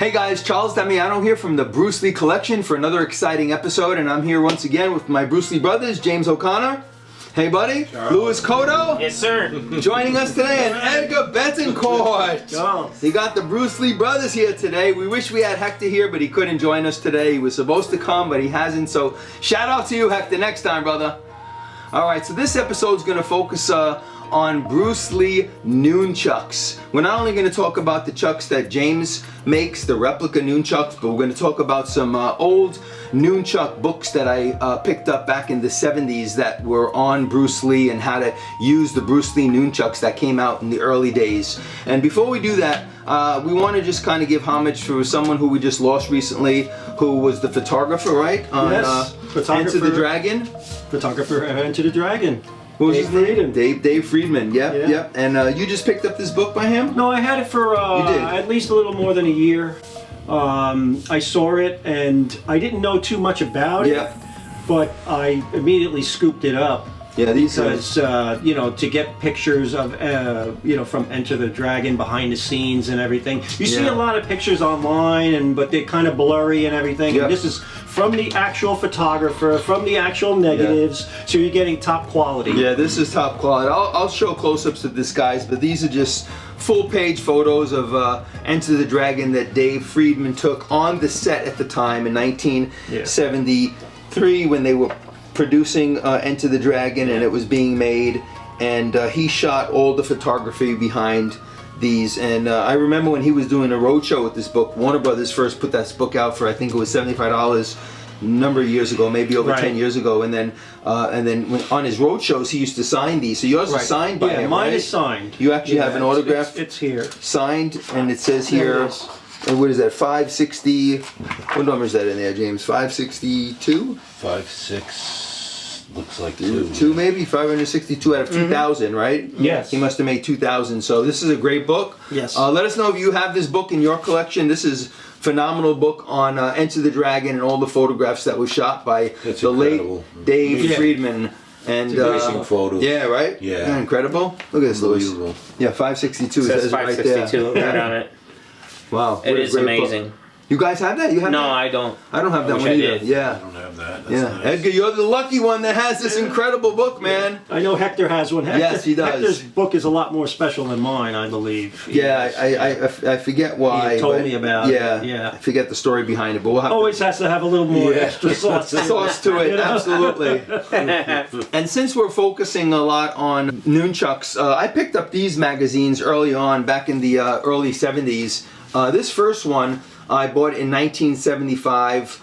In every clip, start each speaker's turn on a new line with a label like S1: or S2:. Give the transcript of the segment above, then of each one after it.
S1: Hey guys, Charles Damiano here from the Bruce Lee Collection for another exciting episode, and I'm here once again with my Bruce Lee brothers, James O'Connor. Hey buddy, Charles. Louis Cotto.
S2: Yes sir.
S1: Joining us today, and Edgar Betancourt.
S3: Oh.
S1: You got the Bruce Lee brothers here today. We wish we had Hector here, but he couldn't join us today. He was supposed to come, but he hasn't, so shout out to you, Hector, next time, brother. Alright, so this episode is going to focus on Bruce Lee Nunchucks. We're not only going to talk about the chucks that James makes, the replica nunchucks, but we're going to talk about some old nunchuck books that I picked up back in the 70s that were on Bruce Lee and how to use the Bruce Lee nunchucks that came out in the early days. And before we do that, we want to just kind of give homage for someone who we just lost recently, who was the photographer, right? On Enter the Dragon.
S3: Photographer Enter the Dragon.
S1: What was
S3: Dave
S1: his name?
S3: Friedman.
S1: Dave Friedman, yep,
S3: Yeah.
S1: yep. And you just picked up this book by him?
S3: No, I had it for at least a little more than a year. I saw it and I didn't know too much about it, but I immediately scooped it up.
S1: Yeah, these
S3: because you know, to get pictures of you know, from Enter the Dragon behind the scenes and everything. You see a lot of pictures online, but they're kind of blurry and everything.
S1: Yep.
S3: And this is from the actual photographer, from the actual negatives, so you're getting top quality.
S1: Yeah, this is top quality. I'll show close-ups of this, guys, but these are just full-page photos of Enter the Dragon that Dave Friedman took on the set at the time in 1973 when they were producing Enter the Dragon and it was being made, and he shot all the photography behind these. And I remember when he was doing a road show with this book, Warner Brothers first put this book out for, I think it was $75 a number of years ago, maybe over 10 years ago, and then when, on his road shows he used to sign these. So yours is signed by him,
S3: Yeah, mine
S1: right?
S3: is signed.
S1: You actually have an autograph?
S3: It's here.
S1: Signed, and it says here, and what is that, 560, what number is that in there, James? 562?
S4: 56, looks like two.
S1: Two maybe, 562 out of 2,000, right?
S3: Yes.
S1: He must have made 2,000, so this is a great book.
S3: Yes.
S1: Let us know if you have this book in your collection. This is a phenomenal book on Enter the Dragon and all the photographs that were shot by the late Dave Friedman. And
S4: amazing photos.
S1: Yeah, right?
S4: Yeah.
S1: Isn't that incredible? Look at this, Louis. Yeah, 562
S2: It says
S1: it
S2: 562 right on it.
S1: Wow.
S2: It is amazing.
S1: Book. You guys have that? You have
S2: No,
S1: that?
S2: I don't.
S1: I don't have that
S2: wish
S1: one
S2: I
S1: either.
S2: did.
S1: Yeah.
S4: I don't have that. That's
S1: Yeah.
S4: nice.
S1: Edgar, you're the lucky one that has this incredible book, man.
S3: I know Hector has one.
S1: Yes, he does.
S3: Hector's book is a lot more special than mine, I believe.
S1: Yeah, I forget why.
S3: He told me about it.
S1: Yeah, I forget the story behind it, but we'll have
S3: Always has to have a little more extra sauce.
S1: sauce to it,
S3: You know?
S1: absolutely. And since we're focusing a lot on nunchucks, I picked up these magazines early on, back in the early 70s. This first one I bought in 1975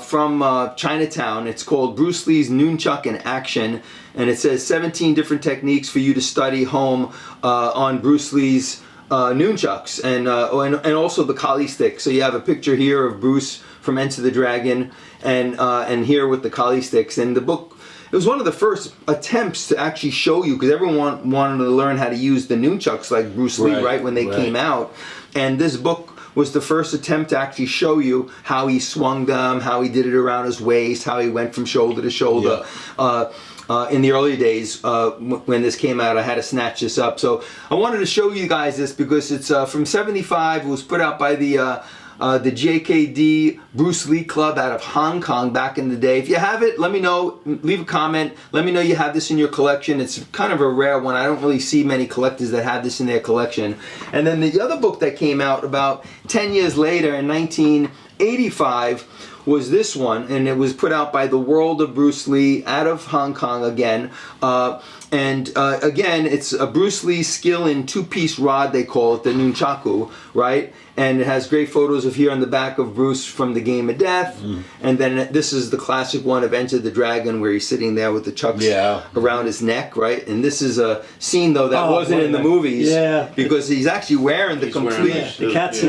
S1: from Chinatown. It's called Bruce Lee's Nunchuck in Action, and it says 17 different techniques for you to study home on Bruce Lee's nunchucks, and also the Kali stick. So you have a picture here of Bruce from Enter the Dragon, and here with the Kali sticks. And the book, it was one of the first attempts to actually show you, because everyone wanted to learn how to use the nunchucks like Bruce Lee, right, when they came out. And this book was the first attempt to actually show you how he swung them, how he did it around his waist, how he went from shoulder to shoulder. In the early days, when this came out, I had to snatch this up. So I wanted to show you guys this because it's from '75. It was put out by the JKD Bruce Lee Club out of Hong Kong back in the day. If you have it, let me know. Leave a comment. Let me know you have this in your collection. It's kind of a rare one. I don't really see many collectors that have this in their collection. And then the other book that came out about 10 years later in 1985 was this one, and it was put out by The World of Bruce Lee out of Hong Kong again. Again, it's a Bruce Lee skill in two-piece rod, they call it, the Nunchaku, right? And it has great photos of here on the back of Bruce from the Game of Death. And then this is the classic one of Enter the Dragon, where he's sitting there with the chucks around his neck, right? And this is a scene, though, that wasn't in the movies. Because he's actually wearing the complete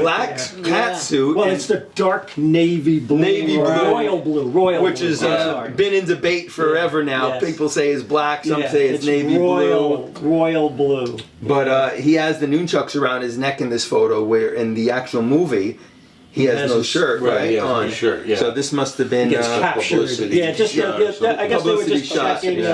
S1: black cat suit.
S3: Well, it's the dark navy blue. Royal blue.
S1: Which has been in debate forever now. People say it's black, some say it's navy blue.
S3: Royal blue.
S1: But he has the nunchucks around his neck in this photo, where in the actual movie he has no shirt, right?
S4: He has no shirt,
S1: So this must have been
S3: publicity. Yeah, just I guess they were just checking.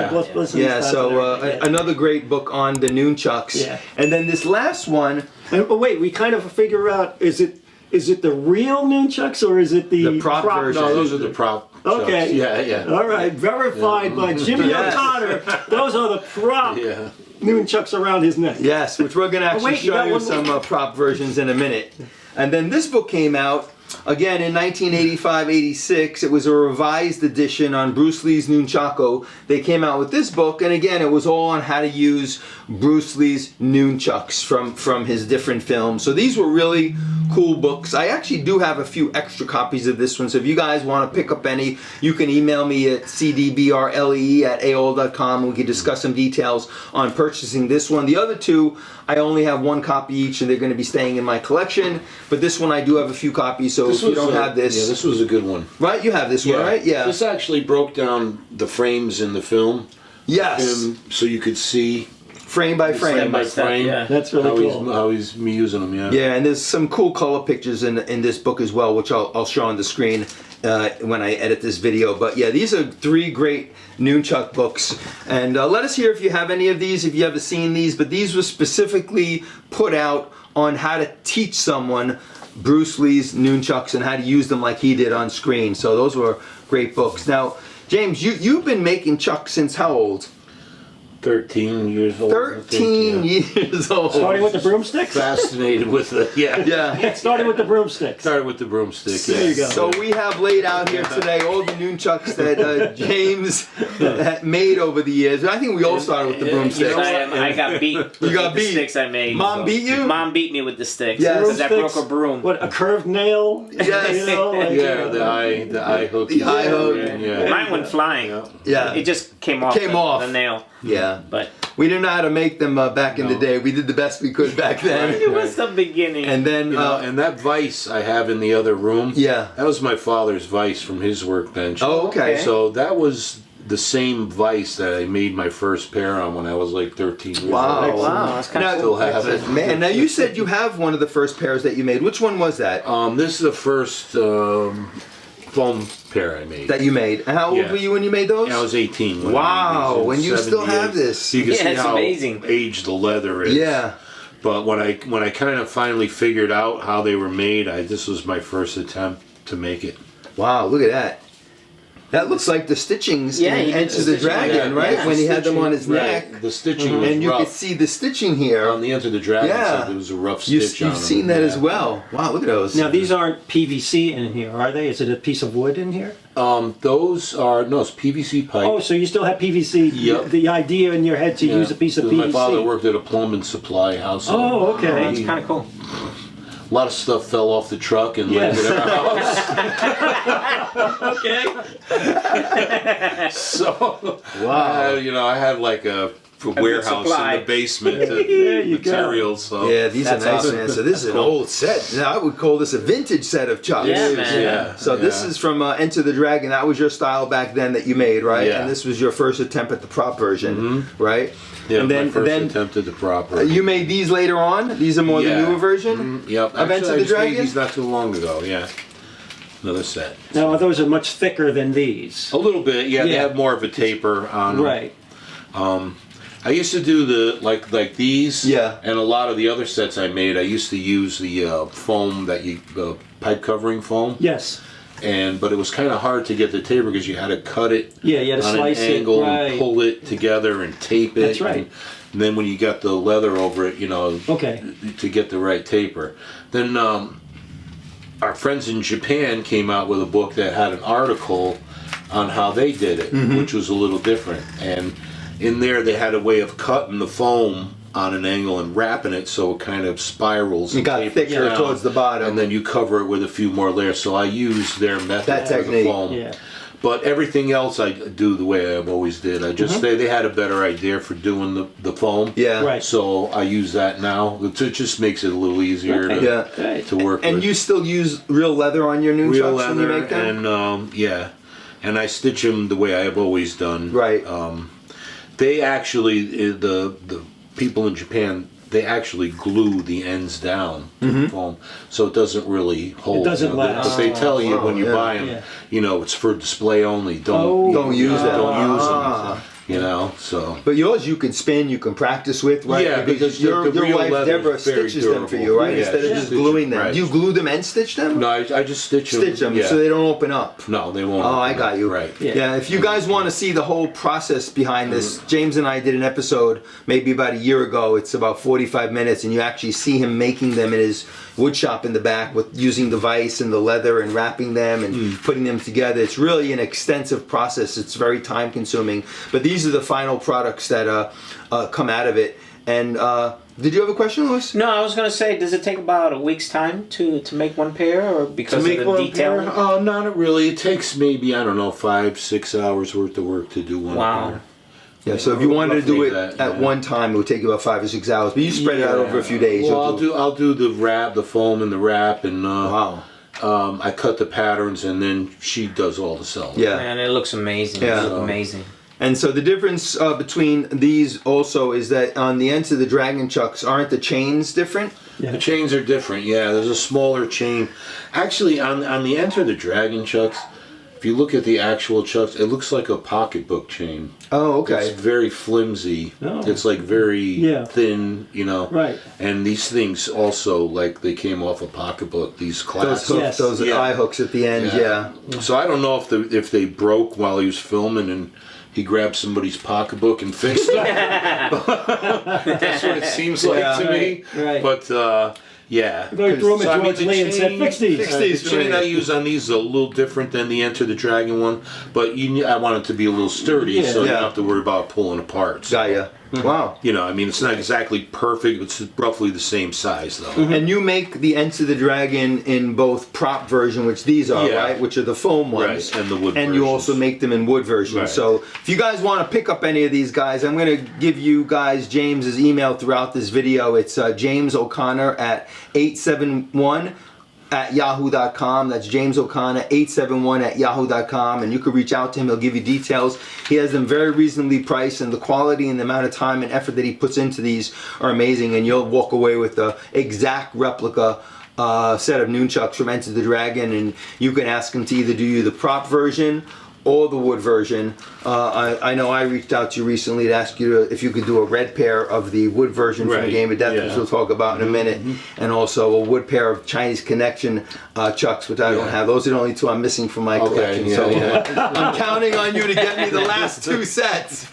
S1: Another great book on the nunchucks. And then this last one.
S3: But wait, we kind of figure out, is it Is it the real nunchucks or is it the
S1: prop version?
S4: No, those are the prop.
S3: Okay.
S4: chucks. Yeah, yeah.
S3: All right, verified by Jimmy
S1: Yes.
S3: O'Connor. Those are the prop
S4: Yeah.
S3: nunchucks around his neck.
S1: Yes, which we're going to actually
S3: wait, you
S1: show
S3: got
S1: you
S3: one
S1: some
S3: more?
S1: prop versions in a minute. And then this book came out again in 1985-86. It was a revised edition on Bruce Lee's Nunchaku. They came out with this book, and again, it was all on how to use Bruce Lee's nunchucks from his different films. So these were really cool books. I actually do have a few extra copies of this one, so if you guys want to pick up any, you can email me at cdbrlee@aol.com and we can discuss some details on purchasing this one. The other two, I only have one copy each, and they're going to be staying in my collection, but this one I do have a few copies, so if you don't have this...
S4: Yeah, this was a good one.
S1: Right, you have this one, right? Yeah.
S4: This actually broke down the frames in the film.
S1: Yes.
S4: So you could see
S1: Frame by frame.
S4: frame by
S2: step,
S4: frame
S2: yeah.
S3: That's really cool.
S4: how he's using them. Yeah.
S1: Yeah, and there's some cool color pictures in this book as well, which I'll show on the screen when I edit this video. But yeah, these are 3 great nunchuck books. And let us hear if you have any of these, if you ever seen these. But these were specifically put out on how to teach someone Bruce Lee's nunchucks and how to use them like he did on screen. So those were great books. Now, James, you've been making chucks since how old?
S4: 13 years old.
S1: 13 years old.
S3: Starting with the broomsticks?
S4: Fascinated with it. Yeah.
S1: Yeah.
S3: Starting with the broomsticks.
S4: Started with the broomstick.
S3: There you go.
S1: So we have laid out here today all the nunchucks that James had made over the years. I think we all started with the broomsticks.
S2: I got beat.
S1: You got
S2: with
S1: beat.
S2: The sticks I made.
S1: Mom beat you?
S2: Mom beat me with the sticks.
S1: Yes.
S2: Because I broke
S3: Broomsticks?
S2: a broom.
S3: What, a curved nail?
S1: Yes.
S3: You know, like,
S4: Yeah, the eye hook.
S1: The eye hook.
S4: Yeah.
S2: Mine went flying.
S1: Yeah.
S2: It just came off. The nail.
S1: Yeah.
S2: But
S1: We didn't know how to make them back in the
S4: No.
S1: day. We did the best we could back then.
S2: it was the beginning.
S1: And then,
S4: And that vise I have in the other room.
S1: yeah.
S4: That was my father's vise from his workbench.
S1: Oh, okay.
S4: So that was the same vise that I made my first pair on when I was like 13 years
S1: Wow.
S4: old.
S2: wow, that's kind
S1: Now,
S2: of
S4: Still have it.
S1: man, now you said you have one of the first pairs that you made. Which one was that?
S4: This is the first foam pair I made.
S1: That you made. And how old
S4: Yeah.
S1: were you when you made those?
S4: I was 18. When
S1: Wow,
S4: I made these in
S1: and you still
S4: 78.
S1: have this.
S4: You can
S2: Yeah,
S4: see
S2: it's
S4: how
S2: amazing.
S4: aged the leather is.
S1: Yeah.
S4: But when I kind of finally figured out how they were made, this was my first attempt to make it.
S1: Wow, look at that. That looks like the stitchings
S2: Yeah,
S1: in
S2: he did
S1: Enter
S2: the
S1: the
S2: stitching,
S1: Dragon,
S2: yeah,
S1: right?
S2: yeah.
S1: When he had them on his
S4: Right.
S1: neck.
S4: The stitching was
S1: And you
S4: rough.
S1: could see the stitching here.
S4: On the Enter the Dragon
S1: Yeah.
S4: side, there was a rough
S1: You,
S4: stitch on
S1: you've
S4: them.
S1: seen that
S4: Yeah.
S1: as well. Wow, look at those.
S3: Now, these aren't PVC in here, are they? Is it a piece of wood in here?
S4: Those are, no, it's PVC pipe.
S3: Oh, so you still have PVC,
S4: Yep.
S3: the idea in your head to
S4: Yeah.
S3: use a piece of
S4: Because
S3: PVC.
S4: My father worked at a plumbing supply house. so
S3: Oh, okay.
S2: That's kind of cool.
S4: A lot of stuff fell off the truck and landed in our house.
S3: Okay.
S4: So,
S1: Wow.
S4: I had like a warehouse
S2: supply.
S4: in the basement
S3: There
S4: of
S3: you go.
S4: materials. So.
S1: Yeah, these
S2: That's
S1: are nice,
S2: awesome.
S1: man. So this is an old set. Now, I would call this a vintage set of chucks.
S2: Yeah, man.
S4: Yeah.
S1: So this is from Enter the Dragon. That was your style back then that you made, right?
S4: Yeah.
S1: And this was your first attempt at the prop version, right?
S4: Yeah,
S1: and then,
S4: my first
S1: then
S4: attempt at the proper.
S1: you made these later on. These are more the newer version.
S4: Yep.
S1: of Enter
S4: Actually, I
S1: the
S4: just made
S1: Dragon?
S4: these not too long ago. Yeah. Another set.
S3: Now, those are much thicker than these.
S4: A little bit. Yeah, they
S3: Yeah.
S4: have more of a taper on them.
S3: Right.
S4: I used to do the like these.
S1: Yeah.
S4: And a lot of the other sets I made, I used to use the foam that pipe covering foam.
S3: Yes.
S4: But it was kind of hard to get the taper because you had to cut it
S3: Yeah, you had to
S4: on
S3: slice
S4: an
S3: it,
S4: angle
S3: right.
S4: and pull it together and tape it.
S3: That's right.
S4: And then when you got the leather over it,
S3: Okay.
S4: to get the right taper. Then our friends in Japan came out with a book that had an article on how they did it, which was a little different. And in there they had a way of cutting the foam on an angle and wrapping it so it kind of spirals.
S1: It
S4: and
S1: got
S4: tapers
S1: thicker
S4: down.
S1: towards the bottom.
S4: And then you cover it with a few more layers. So I use their method
S1: That
S4: for
S1: technique.
S4: the foam.
S3: Yeah.
S4: But everything else I do the way I've always did. I just they had a better idea for doing the foam.
S1: Yeah.
S3: Right.
S4: So I use that now. It just makes it a little easier
S3: Okay.
S1: Yeah.
S3: Right.
S4: to work
S1: And
S4: with.
S1: you still use real leather on your nunchucks
S4: Real
S1: when you
S4: leather
S1: make them?
S4: and yeah, and I stitch them the way I've always done.
S1: Right.
S4: They actually the people in Japan, they actually glue the ends down to the foam, so it doesn't really hold.
S3: doesn't last.
S4: But they tell you when you
S1: yeah.
S4: buy them,
S3: Yeah.
S4: it's for display only.
S3: Oh.
S1: Don't use that.
S4: Don't use them.
S1: Ah.
S4: You know, so.
S1: But yours you can spin, you can practice with, right?
S4: Yeah, because
S1: your
S4: the real
S1: wife
S4: leather
S1: Deborah
S4: is very
S1: stitches them for you, right?
S4: durable. Yeah,
S1: Instead of
S4: she
S1: just
S4: stitches,
S1: gluing them.
S4: right.
S1: Do you glue them and stitch them?
S4: No, I just stitch them.
S1: Stitch them
S4: yeah.
S1: so they don't open up.
S4: No, they won't.
S1: Oh, I
S4: open
S1: got
S4: up.
S1: you.
S4: Right.
S1: Yeah. If you guys want to see the whole process behind this, James and I did an episode maybe about a year ago. It's about 45 minutes, and you actually see him making them in his wood shop in the back with using the vise and the leather and wrapping them and putting them together. It's really an extensive process. It's very time consuming. But these are the final products that come out of it. And did you have a question, Louis?
S2: No, I was gonna say, does it take about a week's time to make one pair, or because
S4: To make
S2: of the
S4: one
S2: detailing?
S4: pair? Oh, not really. It takes maybe, I don't know, 5-6 hours worth of work to do one
S2: Wow.
S4: pair.
S1: Yeah, so if you wanted to do it
S4: Roughly that,
S1: at
S4: yeah.
S1: one time, it would take you about 5 or 6 hours. But you spread it out over a few days.
S4: Well,
S1: You'll
S4: I'll do the wrap, the foam and the wrap, and
S1: Wow.
S4: I cut the patterns, and then she does all the sewing.
S1: Yeah.
S2: Man, it looks amazing.
S1: Yeah.
S2: It looks amazing.
S1: And so the difference between these also is that on the ends of the Dragon Chucks, aren't the chains different?
S4: The chains are different. Yeah, there's a smaller chain. Actually, on the Enter the Dragon Chucks, if you look at the actual chucks, it looks like a pocketbook chain.
S1: Oh, okay.
S4: It's very flimsy.
S3: Oh.
S4: It's like very
S3: Yeah.
S4: thin, you know.
S3: Right.
S4: And these things also, like, they came off a pocketbook. These
S1: Those
S4: clasps.
S1: hooks,
S3: Yes.
S1: those
S4: Yeah.
S1: eye hooks at the end, yeah.
S4: So I don't know if they broke while he was filming and he grabbed somebody's pocketbook and fixed it. That's what it seems like
S1: Yeah.
S4: to me.
S3: Right.
S4: But yeah.
S3: They threw him
S4: So, I
S3: at
S4: mean,
S3: George
S4: the
S3: Lee and said,
S4: chain-
S3: "Fix these."
S1: Fix
S4: The chain I use on these is a little different than the Enter the Dragon one, but I want it to be a little sturdy,
S3: Yeah.
S4: so you
S1: Yeah.
S4: don't have to worry about pulling apart. So,
S1: Got ya. Wow.
S4: you know, I mean, it's not exactly perfect. It's roughly the same size, though.
S1: And you make the Ents of the Dragon in both prop version, which these are,
S4: Yeah.
S1: right? Which are the foam ones.
S4: Right, and the wood
S1: And you
S4: versions.
S1: also make them in wood version.
S4: Right.
S1: So if you guys want to pick up any of these guys, I'm going to give you guys James's email throughout this video. It's James O'Connor at 871 at yahoo.com. That's James O'Connor 871 at yahoo.com, and you can reach out to him. He'll give you details. He has them very reasonably priced, and the quality and the amount of time and effort that he puts into these are amazing, and you'll walk away with the exact replica set of nunchucks from Enter the Dragon. And you can ask him to either do you the prop version or the wood version. I know I reached out to you recently to ask you if you could do a red pair of the wood version from
S4: Right,
S1: Game of Death,
S4: yeah.
S1: which we'll talk about in a minute, and also a wood pair of Chinese Connection chucks, which I don't
S4: Yeah.
S1: have. Those are the only two I'm missing from my collection.
S4: yeah,
S1: So
S4: yeah.
S1: I'm counting on you to get me the last two sets.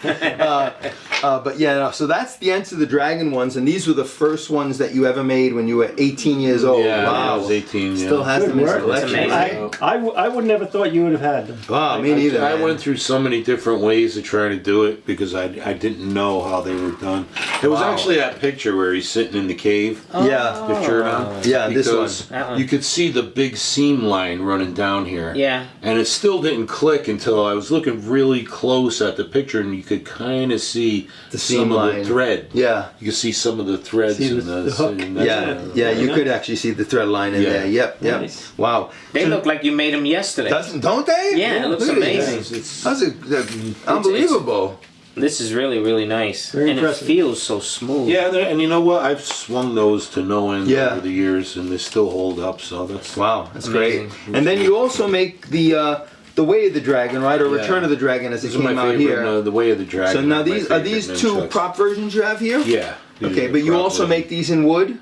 S1: But yeah, no, so that's the Enter the Dragon ones, and these were the first ones that you ever made when you were 18 years old.
S4: Yeah,
S1: Wow.
S4: I was 18.
S1: Still has
S3: Good
S1: them in his
S3: work.
S1: collection.
S2: That's amazing.
S3: I would never thought you would have had them.
S1: Wow, me neither.
S4: I
S1: man.
S4: went through so many different ways to try to do it because I didn't know how they were done. It was
S1: Wow.
S4: actually that picture where he's sitting in the cave.
S1: Yeah.
S4: The shirt on.
S1: Yeah, this
S4: Because
S1: one.
S2: That one.
S4: you could see the big seam line running down here.
S2: Yeah.
S4: And it still didn't click until I was looking really close at the picture, and you could kind of see
S1: The
S4: some
S1: seam
S4: of
S1: line.
S4: the thread.
S1: Yeah.
S4: You could see some of the threads
S3: See
S4: in
S3: the hook?
S4: in that-
S1: Yeah, you could actually see the thread line in
S4: Yeah.
S1: there. Yep, yep.
S3: Nice.
S1: Wow.
S2: They
S1: So-
S2: look like you made them yesterday.
S1: don't they?
S2: Yeah, it looks
S1: Look at
S2: amazing.
S1: these. That's unbelievable.
S2: This is really, really nice.
S3: Very
S2: and
S3: impressive.
S2: it feels so smooth.
S4: Yeah, and you know what? I've swung those to no end
S1: Yeah.
S4: over the years, and they still hold up. So that's
S1: Wow, that's
S2: Amazing.
S1: great. And then you also make the Way of the Dragon, right? Or
S4: Yeah.
S1: Return of the Dragon, as it
S4: These are my
S1: came out
S4: favorite.
S1: here.
S4: The Way of the Dragon.
S1: So now
S4: my
S1: these are
S4: favorite
S1: these two
S4: nunchucks.
S1: prop versions you have here?
S4: Yeah. these
S1: Okay,
S4: are
S1: but you
S4: prop
S1: also
S4: versions.
S1: make these in wood.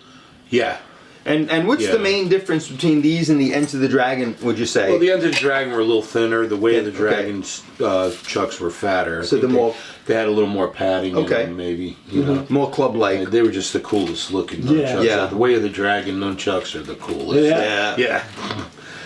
S4: Yeah.
S1: And what's
S4: Yeah.
S1: the main difference between these and the Enter the Dragon? Would you say?
S4: Well, the Enter the Dragon were a little thinner. The Way of the
S1: Okay.
S4: Dragon's chucks were fatter. I
S1: So
S4: think
S1: the more-
S4: they had a little more padding.
S1: Okay.
S4: In them, maybe you know.
S1: More club-like.
S4: They were just the coolest looking
S3: Yeah.
S4: nunchucks.
S1: Yeah.
S4: The Way of the Dragon nunchucks are the coolest.
S3: Yeah.
S1: Yeah.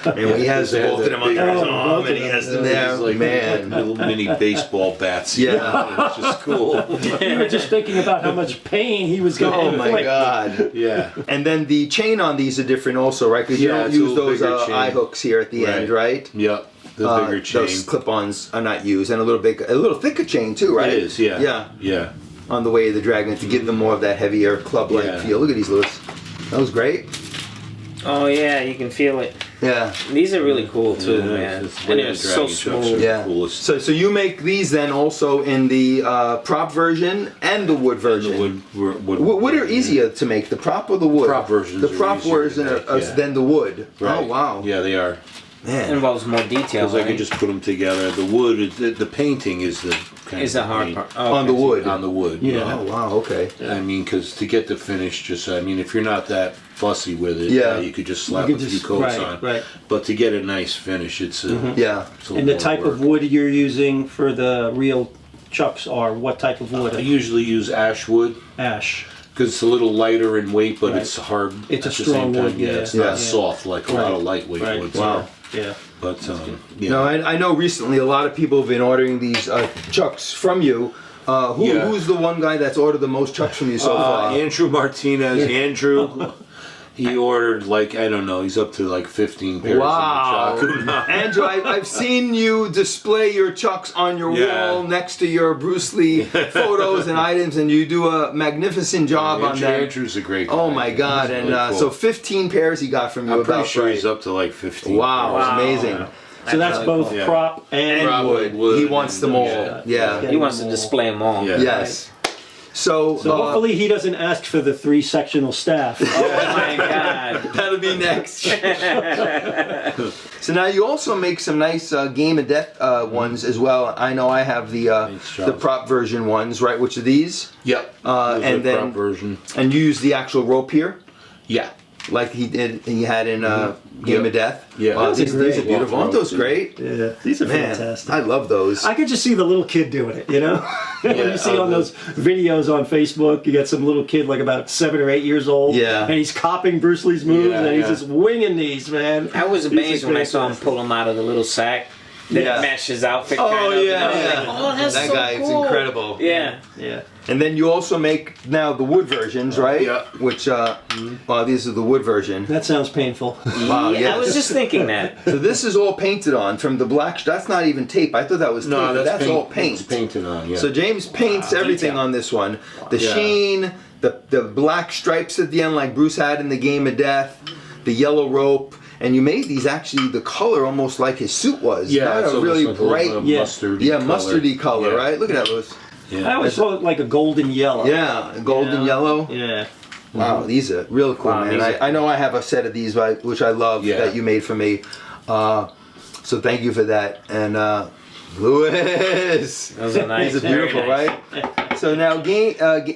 S1: And he has
S4: They had
S1: both of
S4: that
S1: them under his
S3: big-
S1: arm, and he has them there.
S4: It's like
S1: Man.
S4: little mini baseball bats.
S1: Yeah.
S4: It's just cool.
S3: You were just thinking about how much pain he was going to
S1: Oh my
S3: inflict.
S1: God.
S4: Yeah.
S1: And then the chain on these are different also, right? Because you
S4: Yeah,
S1: don't
S4: it's a
S1: use
S4: little
S1: those
S4: bigger chain.
S1: eye hooks here at the end, right?
S4: Yep. The bigger chain.
S1: Those clip-ons are not used, and a little thicker chain too, right?
S4: It is, yeah.
S1: Yeah.
S4: Yeah.
S1: On the Way of the Dragon to give them more of that heavier club-like
S4: Yeah.
S1: feel. Look at these, Lewis. That was great.
S2: Oh yeah, you can feel it.
S1: Yeah.
S2: These are really cool too,
S4: Yeah,
S2: man.
S4: it's
S2: And
S4: Way
S2: they're
S4: of the
S2: so
S4: Dragon chucks
S2: smooth.
S4: are
S1: Yeah.
S4: the coolest.
S1: So you make these then also in the prop version and the wood version.
S4: The wood.
S1: What are easier to make, the prop or the wood?
S4: Prop versions
S1: The
S4: are
S1: prop
S4: easier to
S1: version
S4: make,
S1: are
S4: yeah.
S1: than the wood.
S4: Right.
S1: Oh wow.
S4: Yeah, they are.
S2: It
S1: Man.
S2: involves more detail.
S4: Because I
S2: Right?
S4: could just put them together. The wood, the painting is the kind
S2: Is
S4: of
S2: the hard
S4: main-
S2: part. Oh,
S1: On the
S2: okay.
S1: wood.
S4: on the wood.
S3: Yeah.
S1: Oh, wow, okay.
S4: I mean, because to get the finish, just I mean, if you're not that fussy with it,
S1: Yeah.
S4: you could just slap
S3: You
S4: a
S3: could
S4: few
S3: just-
S4: coats
S3: right,
S4: on.
S3: right.
S4: But to get a nice finish, it's a,
S1: Yeah.
S4: it's a
S3: And the
S4: lot
S3: type of
S4: work.
S3: wood you're using for the real chucks are what type of wood?
S4: I usually use ash wood
S3: Ash.
S4: because it's a little lighter in weight, but
S3: Right.
S4: it's hard.
S3: It's a
S4: at the
S3: strong
S4: same time.
S3: wood,
S4: Yeah,
S3: yeah.
S4: it's not
S1: Yeah.
S4: soft like a lot of lightweight
S3: Right.
S4: woods.
S1: Wow.
S3: Yeah.
S4: But yeah.
S1: No, I know recently a lot of people have been ordering these chucks from you.
S4: Yeah.
S1: Who's the one guy that's ordered the most chucks from you so far?
S4: Andrew Martinez. Andrew, he ordered like, I don't know, he's up to like 15 pairs
S1: Wow.
S4: of Nunchaku now.
S1: Andrew, I've seen you display your chucks on your
S4: Yeah.
S1: wall next to your Bruce Lee photos and items, and you do a magnificent job on that.
S4: Andrew's a great guy.
S1: Oh my God!
S4: He's
S1: And
S4: really cool.
S1: so 15 pairs he got from you.
S4: I'm pretty
S1: about
S4: sure
S1: right.
S4: he's up to like 15.
S1: Wow,
S4: pairs.
S2: Wow.
S1: amazing.
S3: So that's
S2: really
S3: both
S2: cool.
S4: Yeah.
S3: prop and
S1: And
S4: Wood,
S1: wood. He
S4: wood,
S1: wants
S4: and,
S1: them all.
S4: yeah.
S1: Yeah.
S2: He wants to display them all.
S4: Yeah.
S1: Yes. So,
S3: So hopefully he doesn't ask for the 3 sectional staff.
S2: Oh my God.
S1: that'll be next. So now you also make some nice Game of Death ones as well. I know I have
S4: Thanks,
S1: the
S4: Charles.
S1: prop version ones, right? Which are these?
S4: Yep.
S1: And
S4: There's a
S1: then-
S4: prop version.
S1: And you use the actual rope here,
S4: Yeah.
S1: like he had in Game
S4: Yep.
S1: of Death.
S4: Yeah.
S1: Wow,
S3: Those are
S1: these are
S3: great.
S1: beautiful. Aren't those
S4: Yeah.
S1: great?
S3: Yeah, these are
S1: Man,
S3: fantastic.
S1: I love those.
S3: I could just see the little kid doing it, you know? When
S4: Yeah,
S3: you see on those videos on Facebook, you got some little kid like about 7 or 8 years old.
S1: Yeah.
S3: And he's copying Bruce Lee's moves
S4: Yeah,
S3: and he's
S4: yeah.
S3: just winging these, man.
S2: I was
S3: These
S2: amazed
S3: are
S2: when I saw him
S3: fantastic.
S2: pull them out of the little sack. That
S1: Yeah.
S2: matched his outfit.
S1: Oh,
S2: kind of,
S1: yeah,
S2: and I was
S1: yeah.
S2: like, oh, that's
S1: That
S2: so
S1: guy is
S2: cool.
S1: incredible.
S2: Yeah.
S3: Yeah.
S1: And then you also make now the wood versions, right?
S4: Yeah.
S1: Which, well, these are the wood version.
S3: That sounds painful.
S1: Wow,
S2: Yeah,
S1: yes.
S2: I was just thinking that.
S1: So this is all painted on from the black. That's not even tape. I thought that was tape.
S4: No,
S1: but that's
S4: paint,
S1: all paint.
S4: It's painted on, yeah.
S1: So James paints everything
S2: detail.
S1: on this one. The
S4: Yeah.
S1: sheen, the black stripes at the end, like Bruce had in the Game of Death, the yellow rope, and you made these actually the color almost like his suit was.
S4: yeah,
S1: not
S4: it's
S1: a
S4: almost
S1: really
S4: like a little
S1: bright,
S4: bit of
S3: Yeah.
S4: mustardy
S1: yeah,
S4: color.
S1: mustardy color,
S4: Yeah.
S1: right? Look at that, Louis.
S3: I
S4: Yeah.
S3: always saw it like a golden yellow.
S1: Yeah, golden yellow.
S3: Yeah.
S1: Wow, these are real cool,
S2: Wow,
S1: man.
S2: these are-
S1: I know I have a set of these, which I love,
S4: Yeah.
S1: that you made for me. So thank you for that. And Louis,
S2: Those are nice.
S1: these are
S2: very
S1: beautiful,
S2: nice.
S1: right? So now,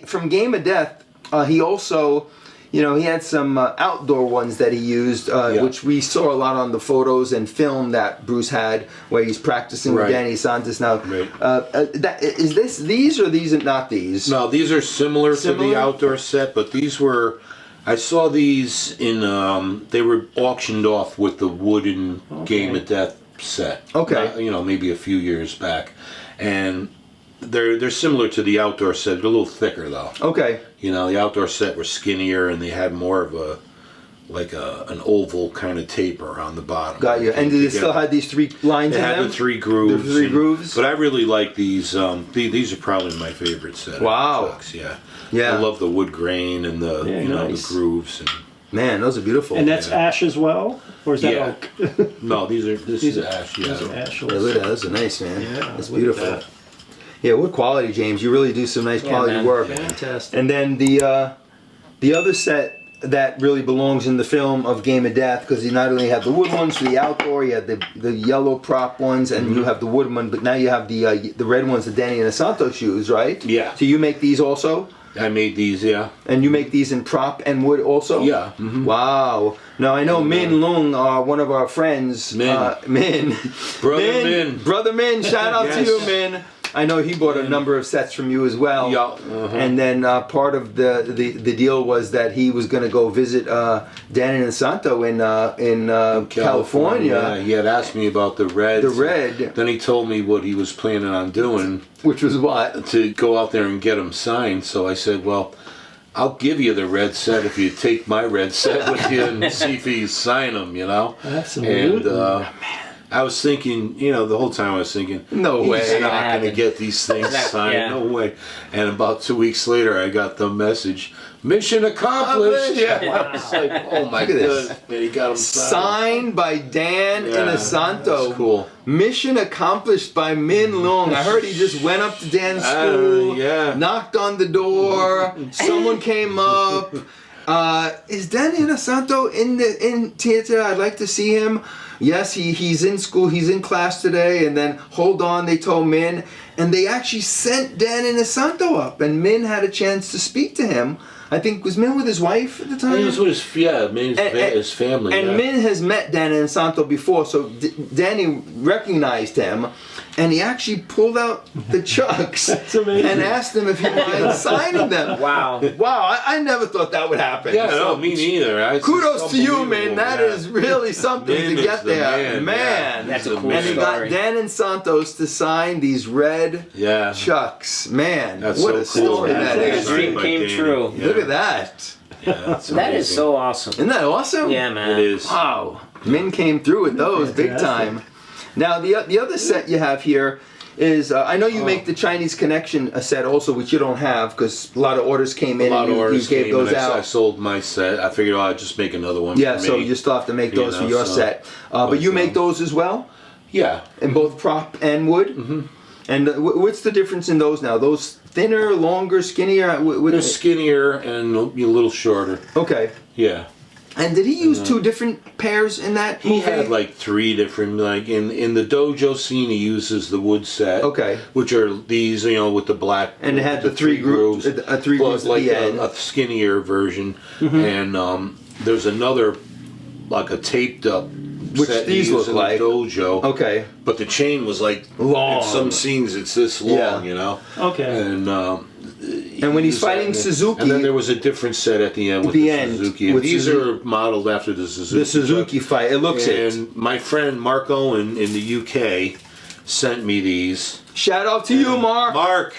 S1: from Game of Death, he also, he had some outdoor ones that he used, which we saw a lot on the photos and film that Bruce had, where he's practicing with
S4: Right.
S1: Danny Santos. Now,
S4: Right.
S1: is this these or these are not these?
S4: No, these are similar to
S1: Similar?
S4: the outdoor set, but these were. I saw these in. They were auctioned off with the wooden Game of Death set.
S1: Okay.
S4: Maybe a few years back, and they're similar to the outdoor set. They're a little thicker though.
S1: Okay.
S4: The outdoor set were skinnier and they had more of an oval kind of taper on the bottom.
S1: Got you. And did it still have these 3 lines
S4: It
S1: in
S4: had
S1: them?
S4: the 3 grooves.
S1: The 3 grooves?
S4: But I really like these. These are probably my favorite set. of
S1: Wow.
S4: chucks, yeah.
S1: Yeah.
S4: I love the wood grain and the
S3: nice.
S4: the grooves and
S1: Man, those are beautiful.
S3: And that's ash as well? Or is that
S4: Yeah.
S3: oak?
S4: no, this is ash. Yeah.
S3: Those are ash.
S1: Yeah, look at that. Those are nice, man.
S3: Yeah,
S1: That's
S3: look at
S1: beautiful.
S3: that.
S1: Yeah, what quality, James? You really do some nice quality
S2: man.
S1: work.
S3: Fantastic.
S1: And then the other set that really belongs in the film of Game of Death, because you not only have the wood ones for the outdoor, you have the yellow prop ones, and you have the wood one, but now you have the red ones, the Danny and the Santos shoes, right?
S4: Yeah.
S1: So you make these also?
S4: I made these. Yeah.
S1: And you make these in prop and wood also?
S4: Yeah.
S1: Wow. Now I know Min Lung, one of our friends.
S4: Min.
S1: Min.
S4: Brother Min.
S1: Brother Min, shout out to
S4: Yes.
S1: you, Min. I know he bought a number of sets from you as well.
S4: Yeah. Uh-huh.
S1: And then part of the deal was that he was going to go visit Dan and Santo in California,
S4: Yeah, he had asked me about the red.
S1: The red.
S4: Then he told me what he was planning on doing
S1: which was what?
S4: to go out there and get them signed. So I said, well, I'll give you the red set if you take my red set with you and see if you sign them,
S3: Absolutely.
S4: And I was thinking, the whole time I was thinking,
S1: No
S4: he's
S1: way.
S4: not going to
S2: happen.
S4: get these things signed.
S2: Yeah.
S4: No way. And about 2 weeks later, I got the message, mission accomplished.
S1: Yeah.
S4: I was like, oh my
S1: Look at this.
S4: God. And he got them signed.
S1: Signed by Dan
S4: Yeah,
S1: and Santo.
S4: that's cool.
S1: Mission accomplished by Min Lung. I heard he just went up to Dan's school,
S4: yeah.
S1: knocked on the door, someone came up, Is Dan Inosanto in theater? I'd like to see him. Yes, he's in school. He's in class today. And then hold on, they told Min, and they actually sent Dan Inosanto up, and Min had a chance to speak to him. I think was Min with his wife at the time.
S4: He was with his family.
S1: And Min has met Dan Inosanto before, so Danny recognized him, and he actually pulled out the chucks and asked him if he minded signing them.
S2: Wow.
S1: Wow, I never thought that would happen.
S4: Yeah,
S1: So,
S4: no, me neither.
S1: kudos to you, man. That is really something
S4: Min
S1: to
S4: is
S1: get
S4: the
S1: there.
S4: man.
S2: That's a cool
S1: And he got
S2: story.
S1: Dan and Santos to sign these red chucks. Man,
S4: That's
S1: what
S4: so
S1: a
S4: cool.
S1: story that
S2: His
S1: is.
S2: dream came true.
S1: Look at that.
S2: That is so awesome.
S1: Isn't that awesome?
S2: Yeah, man.
S4: It is.
S1: Wow. Min came through with those big time. Now, the other set you have here is, I know you make the Chinese Connection a set also, which you don't have because a lot of orders came in and you gave those
S4: and
S1: out.
S4: I sold my set. I figured, I'd just make another one
S1: Yeah,
S4: for me.
S1: so you still have to make those for your set. But you make those as well?
S4: Yeah.
S1: In both prop and wood? Mm-hmm. And what's the difference in those now? Those thinner, longer, skinnier?
S4: They're skinnier and a little shorter.
S1: Okay.
S4: Yeah.
S1: And did he use two different pairs in that movie?
S4: He had like 3 different, like in the dojo scene he uses the wood set.
S1: Okay.
S4: Which are these, with the black.
S1: And it had the three grooves, three grooves
S4: like
S1: at the end.
S4: a skinnier version. And there's another, like a taped up
S1: Which
S4: set
S1: these
S4: he used
S1: look
S4: in
S1: like.
S4: the dojo.
S1: Okay.
S4: But the chain was like
S1: Long.
S4: In some scenes it's this long,
S1: Yeah.
S3: Okay.
S4: And
S1: when he's fighting Suzuki,
S4: and then there was a different set at the end with
S1: the
S4: the
S1: end,
S4: Suzuki. And
S1: with
S4: these
S1: Suzuki.
S4: are modeled after the Suzuki.
S1: the Suzuki fight, it looks it.
S4: And my friend Mark Owen in the UK sent me these.
S1: Shout out to you, Mark.
S4: Mark,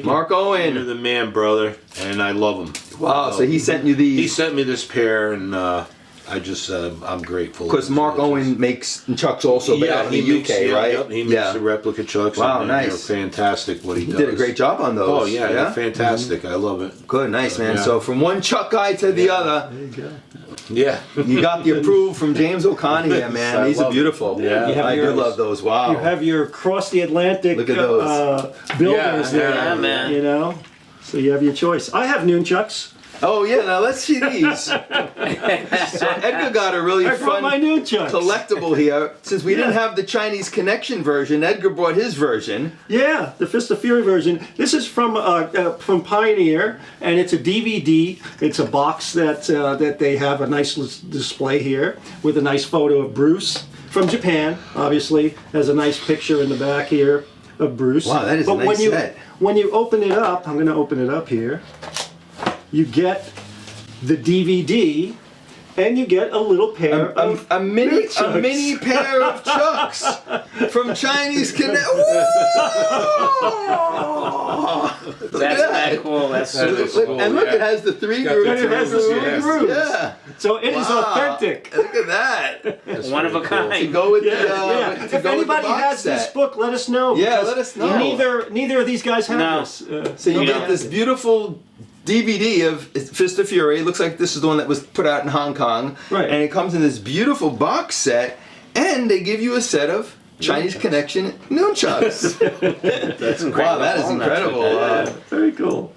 S1: Mark
S4: you're
S1: Owen.
S4: the man, brother, and I love them.
S1: Wow, so he sent you these.
S4: He sent me this pair, and I just I'm grateful.
S1: Because Mark Owen makes chucks also, but out in the
S4: makes,
S1: UK, right?
S4: Yep, he makes the replica chucks.
S1: Wow,
S4: and
S1: nice.
S4: They're fantastic what he
S1: He
S4: does.
S1: did a great job on those.
S4: Oh yeah, they're fantastic. I love it.
S1: Good, nice, man.
S4: Yeah.
S1: So from one chuck guy to the other,
S3: There you go.
S4: Yeah.
S1: you got the approval from James O'Connor here, man.
S4: I
S1: These are
S4: love it.
S1: beautiful.
S4: Yeah.
S3: You have
S1: I do
S3: yours.
S1: love those. Wow.
S3: You have your cross the Atlantic
S1: Look at those.
S3: builders there.
S2: Yeah, man.
S3: You know? So you have your choice. I have nunchucks.
S1: Oh yeah, now let's see these. So Edgar got a really
S3: I brought my
S1: fun
S3: nunchucks.
S1: collectible here. Since we didn't
S3: Yeah.
S1: have the Chinese Connection version, Edgar brought his version.
S3: Yeah, the Fist of Fury version. This is from Pioneer, and it's a DVD. It's a box that they have a nice display here with a nice photo of Bruce from Japan. Obviously, has a nice picture in the back here of Bruce.
S1: Wow, that is a nice set.
S3: When you open it up, I'm going to open it up here. You get the DVD, and you get a little pair of
S1: A mini
S3: nunchucks.
S1: pair of chucks from Chinese Connect.
S2: That's not cool. That's super cool.
S1: And look, it has the 3
S4: got the
S1: grooves.
S3: It has the
S4: grooves,
S3: three
S4: yes.
S3: grooves.
S1: Yeah.
S3: So it is
S1: Wow.
S3: authentic.
S1: Look at that.
S2: One of a
S1: To
S2: kind.
S1: go with
S3: Yeah,
S1: the
S3: yeah.
S1: to
S3: If
S1: go with the
S3: anybody
S1: box
S3: has this
S1: set.
S3: book, let us know.
S1: Yeah,
S3: because
S1: let us know.
S3: Neither of these guys have
S2: No.
S3: this.
S1: So you
S2: You
S1: get
S2: know.
S1: this beautiful DVD of Fist of Fury. It looks like this is the one that was put out in Hong Kong.
S3: Right.
S1: And it comes in this beautiful box set, and they give you a set of Chinese Connection nunchucks.
S2: That's
S1: Wow, that is incredible.
S3: Very cool.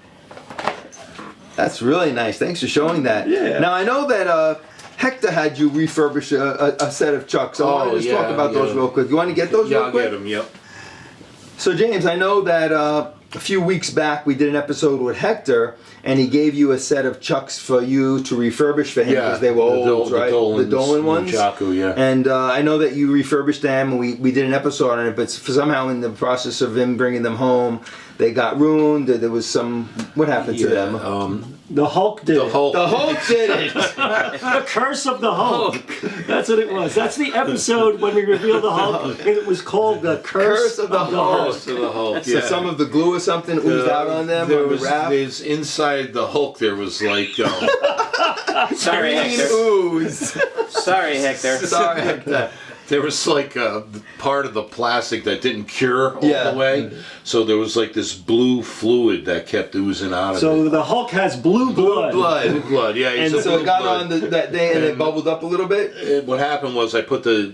S1: That's really nice. Thanks for showing that.
S3: Yeah.
S1: Now I know that Hector had you refurbish a set of chucks. So I want to just talk about those real quick. You want to get those
S4: Yeah,
S1: real
S4: I'll
S1: quick?
S4: get them. Yep.
S1: So James, I know that a few weeks back we did an episode with Hector, and he gave you a set of chucks for you to refurbish for him because they were old, right? The Dolan ones.
S4: Nunchaku, yeah.
S1: And I know that you refurbished them, and we did an episode on it, but somehow in the process of him bringing them home, they got ruined. There was some... What happened to them?
S3: The Hulk did
S4: The
S3: it.
S4: Hulk.
S1: The Hulk did it!
S3: The Curse of the Hulk. That's what it was. That's the episode when we revealed the Hulk. It was called The Curse of the Hulk.
S4: To the Hulk.
S1: So some of the glue or something oozed out on them,
S4: There
S1: on the
S4: was
S1: wrap.
S4: there's inside the Hulk. There was like
S2: Sorry,
S1: Green
S2: Hector.
S1: ooze.
S2: Sorry, Hector.
S1: Sorry, Hector.
S4: there was like a part of the plastic that didn't cure all
S1: Yeah.
S4: the way. So there was like this blue fluid that kept oozing out of
S3: So
S4: it.
S3: the Hulk has blue blood.
S1: Blood.
S4: Blood, yeah.
S1: And
S4: he's a
S1: so it
S4: blue
S1: got
S4: blood.
S1: on that day and it
S4: And-
S1: bubbled up a little bit?
S4: What happened was I put the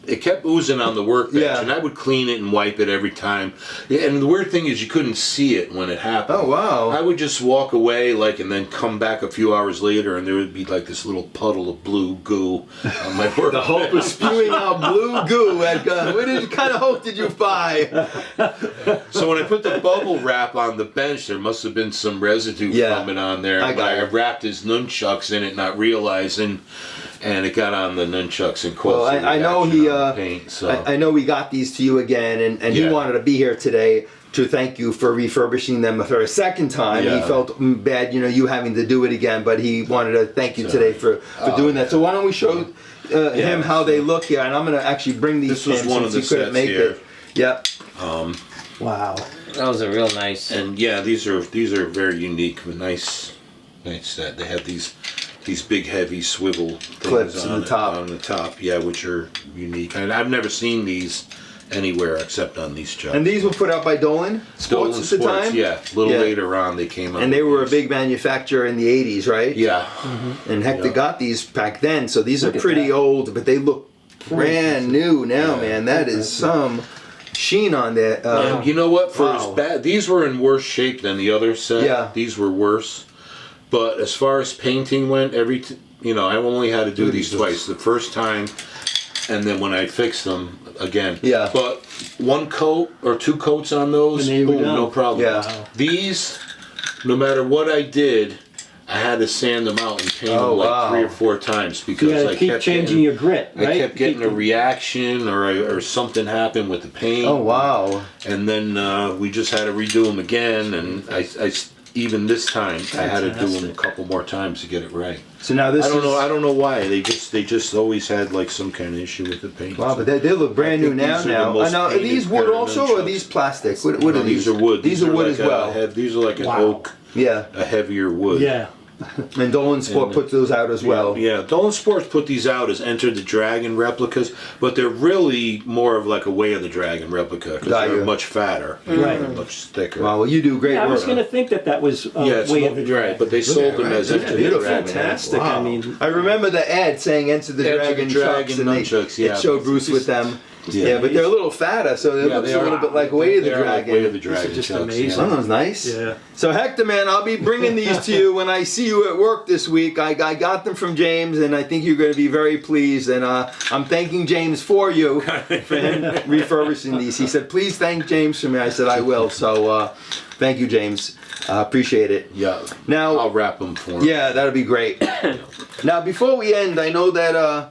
S4: it kept oozing on the workbench,
S1: Yeah.
S4: and I would clean it and wipe it every time. Yeah, and the weird thing is you couldn't see it when it happened.
S1: Oh, wow.
S4: I would just walk away, and then come back a few hours later, and there would be like this little puddle of blue goo on my workbench.
S1: The Hulk was spewing out blue goo. Edgar. What kind of Hulk did you buy?
S4: So when I put the bubble wrap on the bench, there must have been some residue
S1: Yeah.
S4: from it on there.
S1: I got
S4: I
S1: it.
S4: wrapped his nunchucks in it, not realizing, and it got on the nunchucks and caused
S1: Well,
S4: the
S1: I know
S4: reaction
S1: he.
S4: on the paint. So
S1: I know we got these to you again, and he
S4: Yeah.
S1: wanted to be here today to thank you for refurbishing them for a second time. He
S4: Yeah.
S1: felt bad, you having to do it again, but he wanted to thank you today for doing that. So why don't we show him how they look here? And I'm going to actually bring these.
S4: This was
S1: pins
S4: one of
S1: since
S4: the
S1: he couldn't
S4: sets
S1: make
S4: here.
S1: it. Yep.
S3: Wow.
S2: That was a real nice.
S4: And yeah, these are very unique, nice set. They have these big heavy swivel things
S1: Clips on the top.
S4: On the top, yeah, which are unique. And I've never seen these anywhere except on these jobs.
S1: And these were put out by Dolan Sports at the time.
S4: Yeah, a little
S1: Yeah.
S4: later on they came out.
S1: And they
S4: with
S1: were a
S4: these.
S1: big manufacturer in the 80s, right?
S4: Yeah.
S1: And Hector
S4: Yeah.
S1: got these back then, so these are
S3: at
S1: pretty
S3: that.
S1: old, but they look brand new now,
S4: Yeah.
S1: man. That is some sheen on that.
S4: And you know what? For
S1: Wow.
S4: as bad, these were in worse shape than the other set.
S1: Yeah.
S4: These were worse. But as far as painting went, I only had to do these twice. The first time, and then when I fixed them again.
S1: Yeah.
S4: But one coat or two coats on those,
S3: And there you
S4: boom,
S3: go.
S4: no problem.
S1: Yeah.
S4: These, no matter what I did, I had to sand them out and paint
S1: Oh,
S4: them like
S1: wow.
S4: 3 or 4 times
S3: You
S4: because
S3: gotta
S4: I
S3: keep
S4: kept
S3: changing
S4: getting,
S3: your grit, right?
S4: I kept getting a
S3: Keep-
S4: reaction or something happened with the paint.
S1: Oh, wow.
S4: And then we just had to redo them again, and I even this time I had to do them a
S3: Fantastic.
S4: couple more times to get it right.
S1: So now this
S4: I don't
S1: is...
S4: know. I don't know why they just always had like some kind of issue with the paint.
S1: Wow, but they look brand
S4: I
S1: new
S4: think
S1: now.
S4: these are the
S1: Now,
S4: most
S1: are these
S4: painted
S1: wood
S4: pair of
S1: also, or are
S4: nunchucks.
S1: these plastic? What
S4: No,
S1: are these?
S4: these are wood.
S1: These are wood as
S4: like
S1: well.
S4: These are like an
S3: Wow.
S4: oak,
S1: Yeah,
S4: a heavier wood.
S3: Yeah.
S1: and Dolan Sport puts those out as well.
S4: Yeah, Dolan Sports put these out as Enter the Dragon replicas, but they're really more of like a Way of the Dragon replica because
S1: Got
S4: they're
S1: you.
S4: much fatter,
S3: Right.
S4: and much thicker.
S1: Wow, well, you do great
S3: Yeah, I
S1: work.
S3: was going to think that was
S4: Yeah, it's
S3: Way
S4: not,
S3: of the
S4: right,
S3: Dragon.
S4: but they sold them as
S1: Yeah,
S4: Enter the
S1: beautiful.
S4: Dragon.
S3: Fantastic.
S1: Wow.
S3: I mean,
S1: I remember the ad saying "Enter the
S4: Enter the
S1: Dragon,
S4: Dragon
S1: Chucks," and
S4: Nunchucks, yeah.
S1: it showed Bruce with them.
S4: Yeah.
S1: Yeah, but they're a little fatter, so it
S4: Yeah,
S1: looks
S4: they
S1: a
S4: are.
S1: little bit like Way of the
S4: They are like
S1: Dragon.
S4: Way of the Dragon.
S3: just
S4: Chucks,
S3: amazing.
S1: Oh, that was nice.
S3: yeah.
S1: So Hector, man, I'll be bringing these to you when I see you at work this week. I got them from James, and I think you're going to be very pleased. And I'm thanking James for you for him refurbishing these. He said, "Please thank James for me." I said, "I will." So thank you, James. Appreciate it.
S4: Yeah.
S1: Now,
S4: I'll wrap them for him.
S1: yeah, that'll be great. Now, before we end, I know that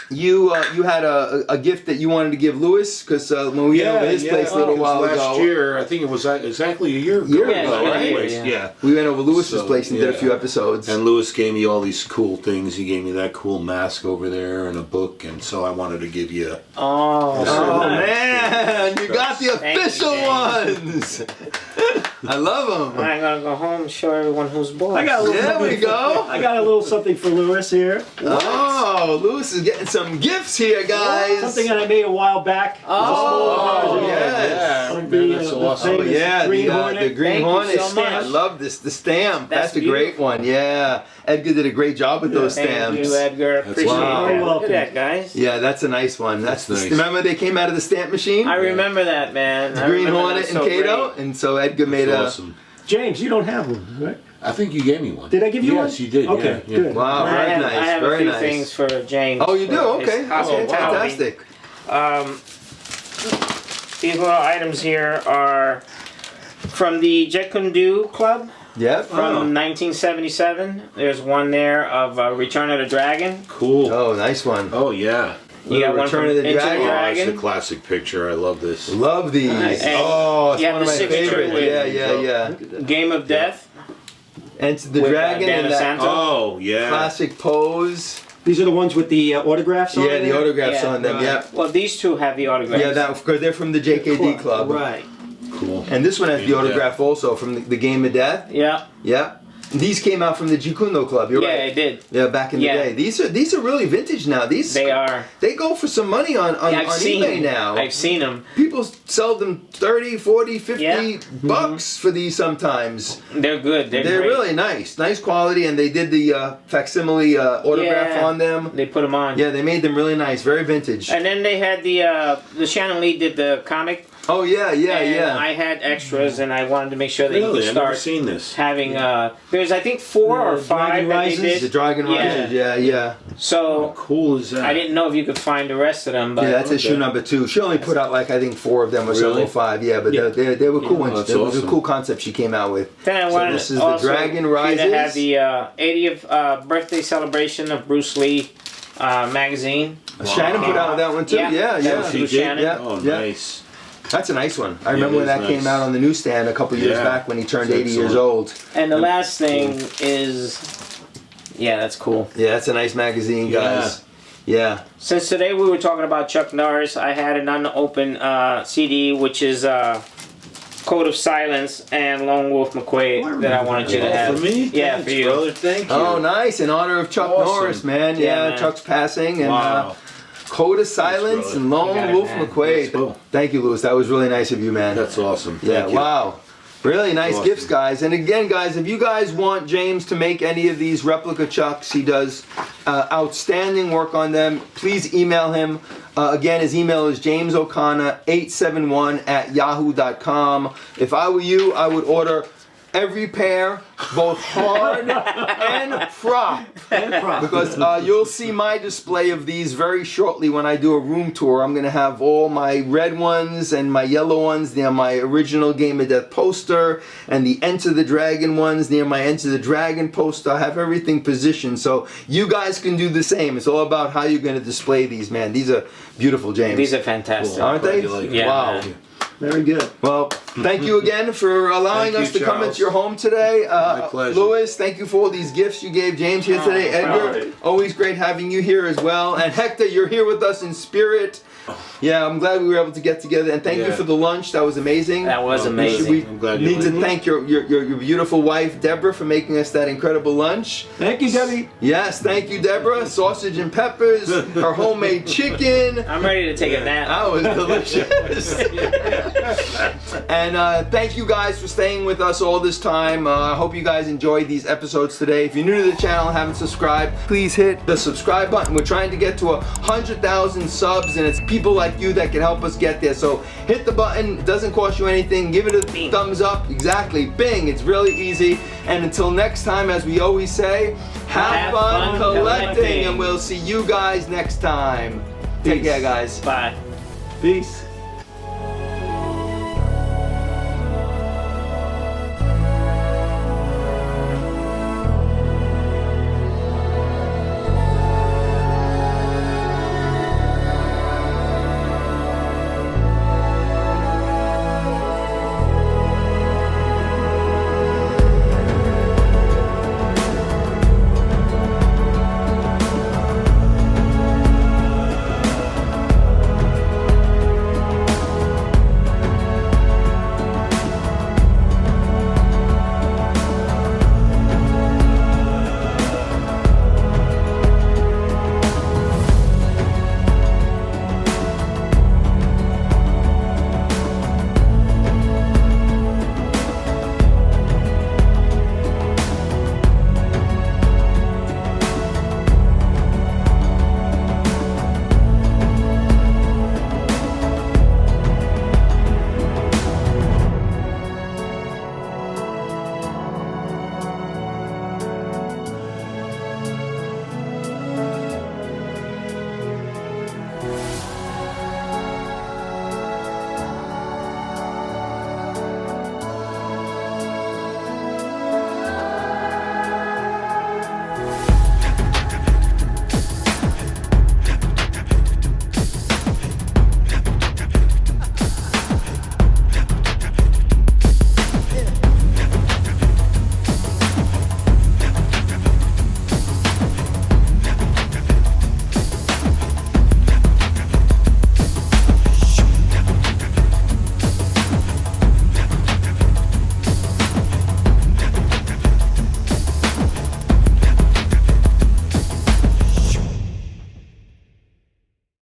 S1: you had a gift that you wanted to give Lewis because when we went over his place a little while
S4: last
S1: ago.
S4: year, I think it was exactly a year ago.
S1: Year
S2: ago,
S4: Last
S2: right?
S4: place,
S2: Yeah.
S4: yeah.
S1: We went over Lewis's
S4: So,
S1: place and did a
S4: yeah.
S1: few episodes.
S4: And Lewis gave me all these cool things. He gave me that cool mask over there and a book, and so I wanted to give you.
S1: Oh
S2: nice.
S1: man, you got the
S2: Thank you,
S1: official
S2: James.
S1: ones. I love them.
S2: I'm gonna go home and show everyone who's boss.
S3: I got a little
S1: There we
S3: something
S1: go.
S3: I got a little something for Lewis here.
S1: Oh, Lewis is getting some gifts here, guys.
S3: Something that I made a while back.
S1: Oh,
S3: It's a small version.
S1: yes.
S3: Of
S4: man,
S3: the,
S4: that's
S3: the
S4: awesome.
S1: Oh
S3: famous
S1: yeah,
S3: Green
S1: the
S3: Hornet.
S1: Green
S2: Thank you
S1: Hornet
S2: so
S1: stamp. I
S2: much.
S1: love this. The stamp. That's
S2: That's
S1: a great
S2: beautiful.
S1: one. Yeah, Edgar did a great job with those
S2: Thank
S1: stamps.
S2: you, Edgar.
S4: That's
S2: Appreciate
S1: wow.
S2: that.
S3: You're
S2: Look at
S3: welcome.
S2: that, guys.
S1: Yeah, that's a nice one. That's
S4: That's nice.
S1: Remember they came out of the stamp machine.
S2: I remember that, man. I
S1: Green
S2: remember
S1: Hornet
S2: that
S1: and
S2: so
S1: Cotto,
S2: great.
S1: and so Edgar made
S4: That's
S1: a.
S4: awesome.
S3: James, you don't have one, right?
S4: I think you gave me one.
S3: Did I give you one?
S4: Yes, you did.
S3: Okay,
S4: yeah,
S3: good.
S1: Wow,
S2: I
S1: very
S2: have,
S1: nice.
S2: I have
S1: very
S2: a few
S1: nice.
S2: things for James.
S1: Oh, you do?
S2: for his
S1: Okay. Okay,
S2: hospitality.
S1: fantastic.
S2: These little items here are from the Jekundu Club
S1: Yep.
S2: from 1977. There's one there of Return of the Dragon.
S4: Cool.
S1: Oh, nice one.
S4: Oh yeah.
S2: You got one
S1: Return
S2: from
S1: of the
S2: Into
S1: Dragon.
S2: the
S4: Oh, that's a
S2: Dragon.
S4: classic picture. I love this.
S1: Love these.
S2: Nice. And
S1: Oh, it's
S2: you have
S1: one of
S2: the
S1: my
S2: signature
S1: favorites.
S2: with-
S1: Yeah.
S2: Game of Death.
S1: Enter the
S2: With,
S1: Dragon
S2: Dan
S1: and that
S2: Santo.
S4: Oh yeah.
S1: classic pose.
S3: These are the ones with the autographs on
S1: Yeah, the
S3: there?
S1: autographs
S2: Yeah,
S1: on them.
S3: right.
S1: Yep.
S2: Well, these two have the autographs.
S1: Yeah, that because they're from the JKD Club.
S3: Right.
S4: Cool.
S1: And this one has
S4: Game
S1: the
S4: of
S1: autograph also from the Game of Death.
S2: Yeah.
S1: Yep. These came out from the Jikundo Club. You're
S2: Yeah,
S1: right.
S2: I did.
S1: Yeah, back in the
S2: Yeah.
S1: day. These are really vintage now. These
S2: They are.
S1: They go for some money on eBay now.
S2: I've seen them.
S1: People sell them 30, 40, 50
S2: Yeah.
S1: bucks for these sometimes.
S2: They're good. They're
S1: They're
S2: great.
S1: really nice. Nice quality, and they did the facsimile autograph
S2: Yeah.
S1: on them.
S2: They put them on.
S1: Yeah, they made them really nice. Very vintage.
S2: And then they had the Shannon Lee did the comic.
S1: Oh, yeah, yeah,
S2: and
S1: yeah.
S2: I had extras, and I wanted to make sure that you
S4: Really,
S2: could
S4: I've never
S2: start
S4: seen this.
S2: having. There's I think 4 or 5
S3: Dragon
S2: that they
S3: Rises?
S2: did.
S1: The Dragon
S2: Yeah.
S1: Rises, yeah.
S2: So
S4: Cool is that?
S2: I didn't know if you could find the rest of them, but
S1: Yeah, that's issue
S4: Okay.
S1: number 2. She only put out like I think 4 of them or so,
S4: Really?
S1: or 5. Yeah, but
S3: Yeah.
S1: they were cool
S4: Yeah,
S1: ones.
S4: that's
S1: It was a
S4: awesome.
S1: cool concept she came out with.
S2: then I
S1: So
S2: wanted
S1: this is the
S2: also
S1: Dragon
S2: for you to have
S1: Rises.
S2: the 80th birthday celebration of Bruce Lee magazine.
S1: Shannon put out that one too.
S2: Yeah,
S1: Yeah,
S2: that
S1: yeah.
S2: was
S4: She
S2: with
S4: did?
S2: Shannon.
S1: Yeah.
S4: Oh,
S1: Yeah.
S4: nice.
S1: That's a nice one. I remember
S4: it
S1: when
S4: is
S1: that came
S4: nice.
S1: out on the newsstand a couple years
S4: Yeah.
S1: back when he turned
S4: It's
S1: 80 years
S4: excellent.
S1: old.
S2: And the last thing is, yeah, that's cool.
S1: Yeah, that's a nice magazine, guys. Yeah.
S2: Since today we were talking about Chuck Norris, I had an unopened CD, which is Code of Silence and Lone Wolf McQuaid that I wanted you to have.
S4: For me?
S2: Yeah,
S4: Thanks,
S2: for you.
S4: brother. Thank you.
S1: Oh, nice. In honor of Chuck
S4: Awesome.
S1: Norris, man.
S2: Yeah,
S1: Yeah,
S2: man.
S1: Chuck's passing. And
S4: Wow.
S1: Code of Silence
S4: brother.
S1: and
S2: You got
S1: Lone
S2: it,
S1: Wolf
S2: man.
S1: McQuaid.
S4: That's cool.
S1: Thank you, Louis. That was really nice of you, man.
S4: That's awesome.
S1: Yeah,
S4: Thank you.
S1: wow. Really nice
S4: Awesome.
S1: gifts, guys. And again, guys, if you guys want James to make any of these replica Chucks, he does outstanding work on them. Please email him. Again, his email is jamesoconnor871@yahoo.com. If I were you, I would order every pair, both hard and prop. Because you'll see my display of these very shortly when I do a room tour. I'm going to have all my red ones and my yellow ones near my original Game of Death poster, and the Enter the Dragon ones near my Enter the Dragon poster. I have everything positioned, so you guys can do the same. It's all about how you're going to display these, man. These are beautiful, James.
S2: These are fantastic.
S1: Aren't they?
S4: Glad you like it.
S2: Yeah,
S1: Wow.
S2: man.
S3: Very good.
S1: Well, thank you again for allowing
S4: Thank
S1: us
S4: you,
S1: to come
S4: Charles.
S1: into your home today.
S4: My pleasure.
S1: Louis, thank you for all these gifts you gave James here today. Edgar,
S3: right.
S1: always great having you here as well. And Hector, you're here with us in spirit. Yeah, I'm glad we were able to get together. And thank you
S4: Yeah.
S1: for the lunch. That was amazing.
S2: That was
S4: Well,
S2: amazing.
S1: We
S4: I'm glad you
S1: need to
S4: liked it.
S1: thank your beautiful wife, Deborah, for making us that incredible lunch.
S3: Thank you, Debbie.
S1: Yes, thank you, Deborah. Sausage and peppers, her homemade chicken.
S2: I'm ready to take a nap.
S1: That was delicious. And thank you guys for staying with us all this time. I hope you guys enjoyed these episodes today. If you're new to the channel and haven't subscribed, please hit the subscribe button. We're trying to get to 100,000 subs, and it's people like you that can help us get there. So hit the button. It doesn't cost you anything. Give it a thumbs up. Exactly. Bing. It's really easy. And until next time, as we always say, have fun collecting, and we'll see you guys next time. Take care, guys.
S2: Bye.
S3: Peace.